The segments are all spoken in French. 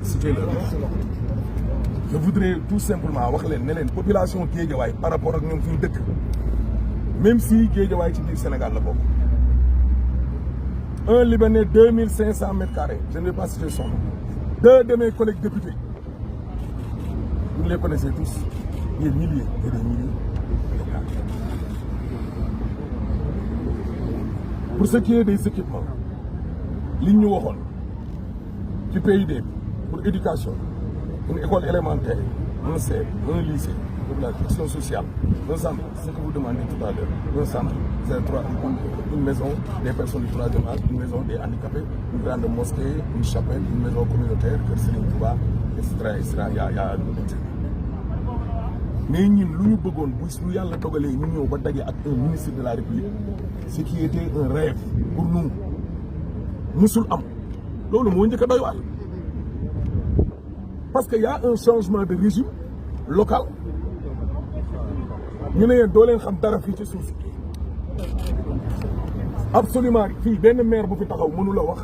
cité la je voudrais tout simplement wax leen ne leen population Guédiawaye par rapport ak ñoom fi ñu dëkk même si Guédiawaye ci biir Sénégal la bokk un Libanais 2500 mètres carrés je ne vais pas citer son nom. Deux de mes collègues députés vous les connaissez tous des milliers et des milliers d'hectares. Pour ce qui est des équipements li ñu waxoon ci PID pour éducation une école élémentaire un CEP un lycée pour la question sociale un centre ce que vous demandez tout à l'heure un centre une maison des personnes du troisième âge une maison des handicapés une grande mosquée une chapelle une maison communautaire Kër Serigne Touba etc y a mais ñun lu ñu bëggoon bu lu yàlla dogalee ñu ñëw ba daje ak un ministre de la République ce qui était un rêve pour nous musul am loolu moo njëkk a doy waar parce que y a un changement de régime local ñu ne yéen doo leen xam dara fii ci suuf si absolument fii benn maire bu fi taxaw mënu la wax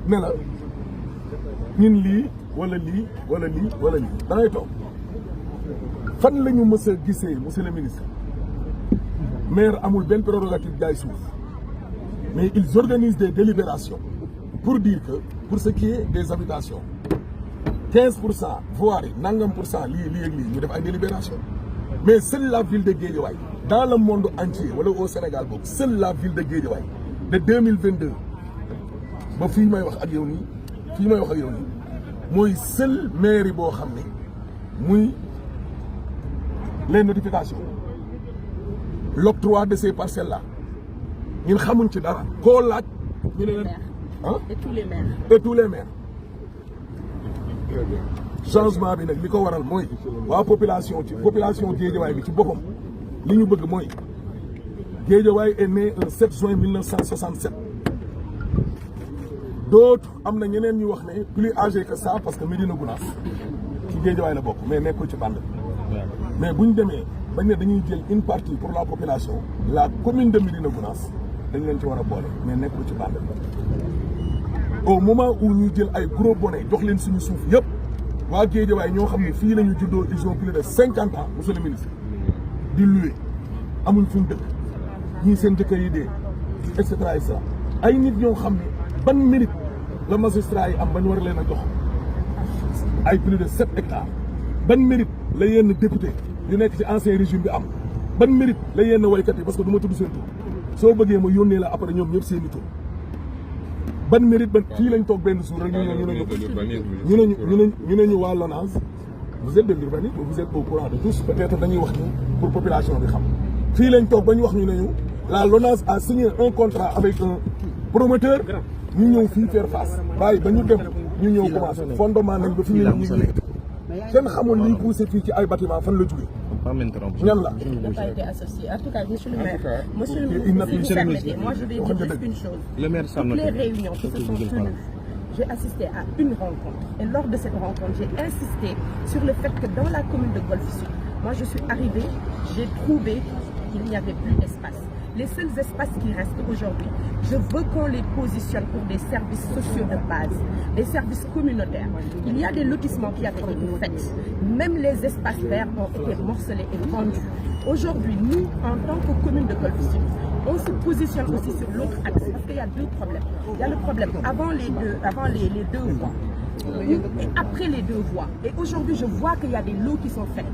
ne la ñun lii wala lii wala lii wala lii da ngay toog fan la ñu mës a gisee monsieur le ministre maire amul benn prérogative jaay suuf mais ils organisent des délibérations pour dire que pour ce qui est des habitations 15% voire nangam pour cent lii ak lii ñu def ay délibération mais seule la ville de Guédiawaye dans le monde entier wala au Sénégal boobu seule la ville de Guédiawaye de 2022 ba fii may wax ak yow nii mooy seule mairie boo xam ne muy les notifications l'octroi de ces parcelles là ñun xamuñ ci dara koo laaj ñu ne leen et tous les maires changement bi nag li ko waral mooy waa population Guédiawaye bi ci boppam li ñu bëgg mooy Guédiawaye est né le 7 juin 1967 d'autres am na ñeneen ñu wax ne plus âgé que ça parce que Médina Gounass ci Guédiawaye la bokk mais nekkul ci bande mais bu ñu demee bañ ne dañuy jël une partie pour la population la commune de Médina Gounass dañ leen ci war a boole mais nekkul ci bande au moment où ñuy jël ay gros bonnets jox leen suñu suuf yëpp waa Guédiawaye ñoo xam ne fii la ñu juddoo ils ont plus de 50 ans monsieur le ministre di louer amuñ fu ñu dëkk ñii seen jëkkër yi dee et cetera ay nit ñoo xam ne ban mérite la magistrat yi am ba ñu war leen a jox ay plus de 7 hectares ban mérite la yenn député yu nekk ci ancien régime bi am ban mérite la yenn waykat yi parce que du ma tudd seen tur soo bëggee ma yónnee la après ñoom ñëpp seen i tur ban mérite ban fii lañ toog benn jour rek ñu ne ñu waa LONASE vous êtes de l'urbanisme vous êtes au courant de tous peut-être dañuy wax ñu pour population bi xam fii lañ toog ba ñu wax ñu ne ñu la LONASE a signé un contrat avec un promoteur ñu ñëw fii faire face bàyyi ba ñu dem ñu ñëw commencé fondement nañ ba fi ñu ne kenn xamul liy poussé fii ci ay bâtiment fan la jógee ñan la. Il n'a pas été associé. En tout cas, monsieur le maire, monsieur le ministre, si vous permettez, moi je vais dire juste une chose. Toutes les réunions qui se sont tenues, j'ai assisté à une rencontre. Et lors de cette rencontre, j'ai insisté sur le fait que dans la commune de Golf Sud, moi je suis arrivée, j'ai trouvé qu'il n'y avait plus d'espace. Les seuls espaces qui restent aujourd'hui, je veux qu'on les positionne pour des services sociaux de base, des services communautaires. Il y a des lotissements qui avaient été faits. Même les espaces verts ont été morcelés et vendus. Aujourd'hui, nous, en tant que commune de Golf Sud, on se positionne aussi sur l'autre axe parce qu'il y a deux problèmes. Il y a le problème avant les deux voies. Et après les deux voies. Et aujourd'hui, je vois qu'il y a des lots qui sont faits.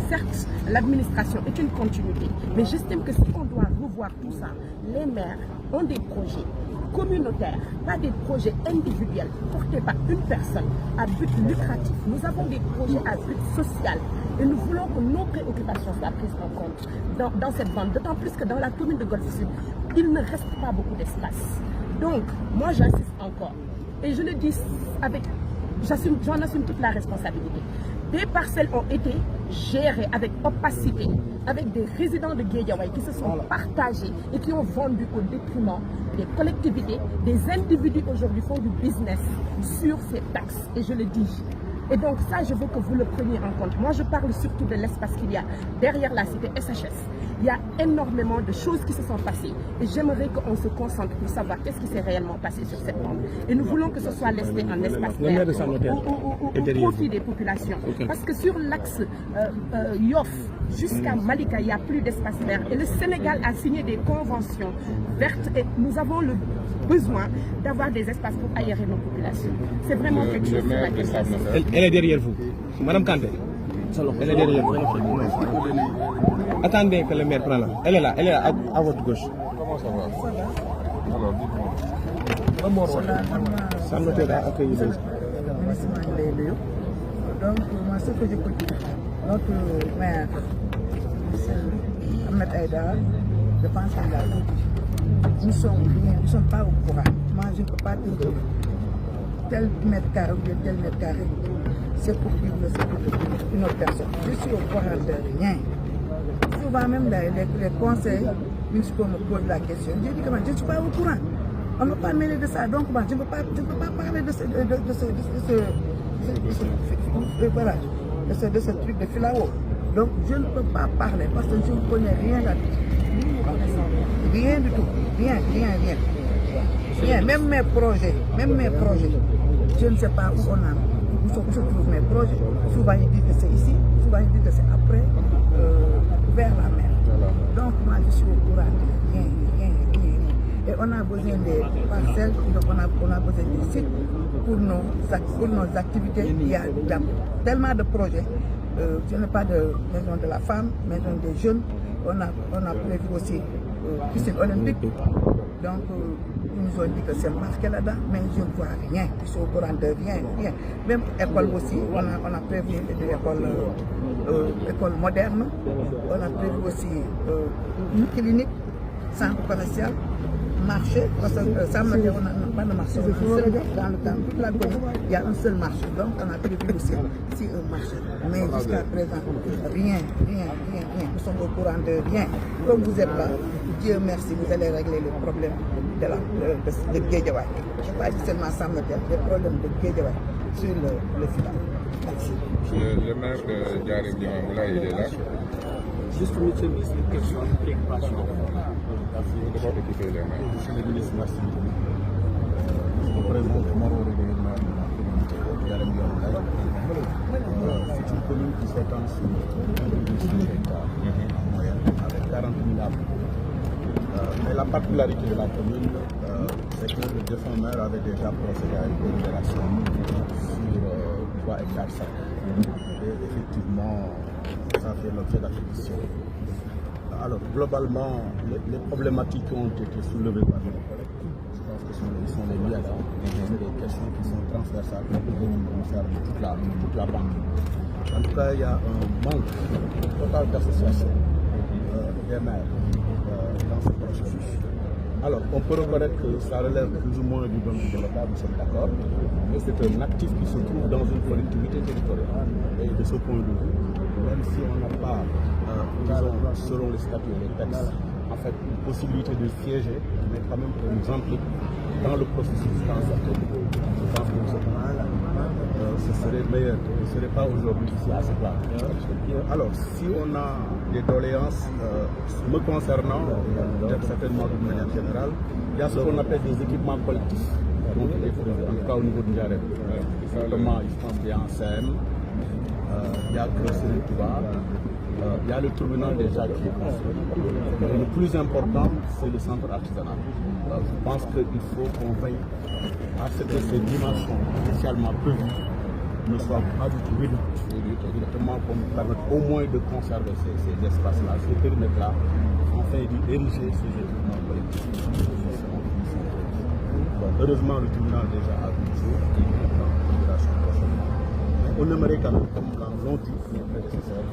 Certes, l'administration est une continuité, mais j'estime que si on doit revoir tout ça, les maires ont des projets communautaires, pas des projets individuels portés par une personne à but lucratif. Nous avons des projets à but social et nous voulons que nos préoccupations soient prises en compte dans cette bande. D'autant plus que dans la commune de Golf Sud, il ne reste pas beaucoup d'espace. Donc, moi j'insiste encore. Et je le dis avec... J'en assume toute la responsabilité. Des parcelles ont été gérées avec opacité, avec des résidents de Guédiawaye qui se sont partagés et qui ont vendu au détriment des collectivités. Des individus aujourd'hui font du business sur ces taxes. Et je le dis. Et donc ça, je veux que vous le preniez en compte. Moi, je parle surtout de l'espace qu'il y a derrière la cité SHS. Il y a énormément de choses qui se sont passées. Et j'aimerais qu'on se concentre pour savoir qu'est-ce qui s'est réellement passé sur cette bande. Et nous voulons que ce soit laissé un espace vert au profit des populations. Parce que sur l'axe Yoff jusqu'à Malika, il n'y a plus d'espace vert. Et le Sénégal a signé des conventions vertes et nous avons le besoin d'avoir des espaces pour aérer nos populations. C'est vraiment quelque chose sur laquelle ça se fait. Elle est derrière vous. Madame Kanté. Elle est derrière vous. Attendez que le maire prenne là. Elle est là à votre gauche. Comment ça va? Alors, dites-moi. Ça me fait accueillir. Donc, moi, ce que je peux dire, notre maire, Ahmed Aïdara, je pense qu'il a tout dit. Nous ne sommes pas au courant. Moi, je ne peux pas dire tel mètre carré ou tel mètre carré. C'est pour une autre personne. Je suis au courant de rien. Souvent même les conseils municipaux me posent la question. Je dis que je ne suis pas au courant. On ne peut pas mêler de ça. Donc, moi, je ne peux pas parler de ce truc de filao. Donc, je ne peux pas parler parce que je ne connais rien là-dessus. Rien du tout. Rien. Même mes projets, je ne sais pas où se trouvent mes projets. Souvent ils disent que c'est ici, souvent ils disent que c'est après, vers la mer. Donc moi je suis au courant de rien. Et on a besoin des parcelles, donc on a besoin des sites pour nos activités. Il y a tellement de projets. Je n'ai pas de maison de la femme, maison des jeunes. On a prévu aussi piscine olympique. Donc, ils nous ont dit que c'est marqué là-dedans, mais je ne vois rien. Je suis au courant de rien. Même école aussi, on a prévu des écoles modernes. On a prévu aussi une clinique, centre commercial, marché. Parce que ça me dit on n'a pas de marché. Dans le temps, toute la commune, il y a un seul marché. Donc, on a prévu aussi un marché. Mais jusqu'à présent, rien. Nous sommes au courant de rien. Comme vous êtes là, Dieu merci, vous allez régler le problème de Guédiawaye. Je ne sais pas seulement ça me dit, des problèmes de Guédiawaye sur le final. Merci. Le maire de Diarry Diamoula, il est là. Juste, monsieur le ministre, une question, une préoccupation. D'abord écouter les maires. Monsieur le ministre, merci. Je vous présente Moro Régué, maire de la commune de Diarry Diamoula. C'est une commune qui s'étend sur 1,5 hectares en moyenne, avec 40 000 habitants. Mais la particularité de la commune, c'est que le défunt maire avait déjà procédé à une délibération sur 3 hectares 5. Et effectivement, ça fait l'objet d'acquisition. Alors, globalement, les problématiques qui ont été soulevées par nos collègues, je pense que sont les liées à ça. C'est des questions qui sont transversales pour toute la banque. En tout cas, il y a un manque total d'association des maires dans ce processus. Alors, on peut reconnaître que ça relève plus ou moins du domaine de l'État, nous sommes d'accord, mais c'est un actif qui se trouve dans une collectivité territoriale. Et de ce point de vue, même si on n'a pas, selon les statuts et les textes, en fait, une possibilité de siéger, mais quand même qu'on nous implique dans le processus dans certaines. Je pense que ce serait meilleur, ce ne serait pas aujourd'hui ici à ce plan. Alors, si on a des doléances me concernant, certainement d'une manière générale, il y a ce qu'on appelle des équipements collectifs, donc en tout cas au niveau du Diarry. Notamment, je pense qu'il y a un CM, il y a Creuserie Touba, il y a le tribunal déjà qui est construit. Et le plus important, c'est le centre artisanal. Je pense qu'il faut qu'on veille à ce que ces dimensions initialement prévues ne soient pas du tout réduites, exactement pour nous permettre au moins de conserver ces espaces-là, ces périmètres-là, afin d'ériger ces équipements collectifs. Heureusement, le tribunal déjà a vu le jour, il est en opération prochainement. Mais on aimerait quand même, comme l'ont dit nos prédécesseurs,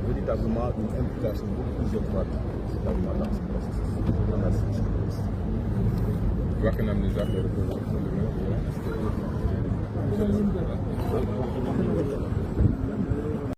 véritablement une implication beaucoup plus étroite dans ce processus. Merci.